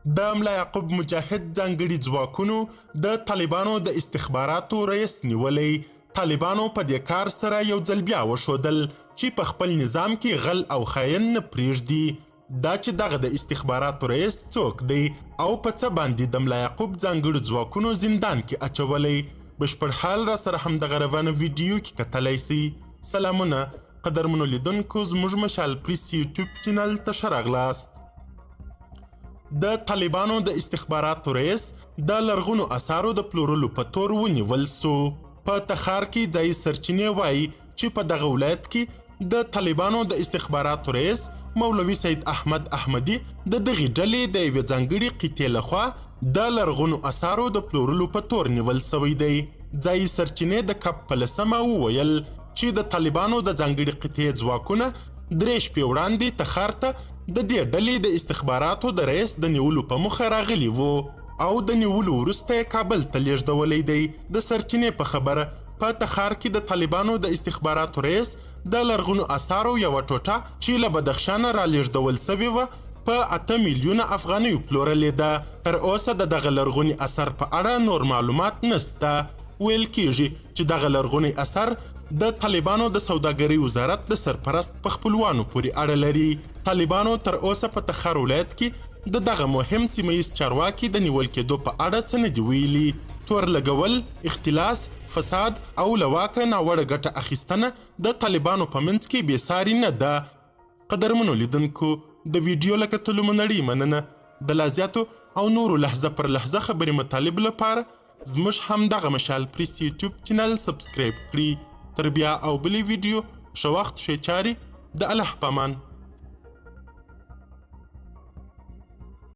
د ملا یعقوب مجاهد ځانګړي ځواکونو د طالبانو د استخباراتو رئیس نیولی. طالبانو په دې کار سره یو ځل بیا وښودل چې په خپل نظام کې غل او خاین نه پرېږدي. دا چې دغه د استخباراتو رئیس څوک دی او په څه باندې د ملا یعقوب ځانګړو ځواکونو زندان کې اچولی، بشپړ حال را سره همدغه روانه ویډیو کې کتلی سي. سلامونه قدرمنو لیدونکو، زموږ مشال پریس یوټیوب چینل ته ښه راغلاست. د طالبانو د استخباراتو رئیس د لرغونو اثارو د پلورلو په تور ونیول سو. په تخار کې ځایي سرچینې وایي چې په دغه ولایت کې د طالبانو د استخباراتو رئیس مولوي سید احمد احمدي د دغې ډلې د یوې ځانګړي قطعې لخوا د لرغونو اثارو د پلورلو په تور نیول سوی دی. ځایي سرچینې د کب په لسمه وویل چې د طالبانو د ځانګړي قطعې ځواکونه 3 شپې وړاندې تخار ته د دې ډلې د استخباراتو د رئیس د نیولو په موخه راغلي وو او د نیولو وروسته یې کابل ته لیږدولی دی. د سرچینې په خبره په تخار کې د طالبانو د استخباراتو رئیس د لرغونو اثارو یوه ټوټه چې له بدخشانه را لیږدول سوې وه په 8 میلیونه افغانیو پلورلې ده. تر اوسه د دغه لرغوني اثر په اړه نور معلومات نسته. ویل کیږي چې دغه لرغونی اثر د طالبانو د سوداګرۍ وزارت د سرپرست په خپلوانو پورې اړه لري. طالبانو تر اوسه په تخار ولایت کې د دغه مهم سیمهیز چارواکي د نیول کېدو په اړه څه نه دي ویلي. تور لګول، اختلاس، فساد او له واکه ناوړه ګټه اخیستنه د طالبانو په منځ کې بېساري نه ده. قدرمنو لیدونکو، د ویډیو له کتلو مو نړۍ مننه. د لا زیاتو او نورو لحظه پر لحظه خبرې مطالب لپاره زموږ همدغه مشال پریس یوټیوب چینل سبسکرایب کړي. تر بیا او بلې ویډیو ښه وخت ښې چارې. د الله په امان.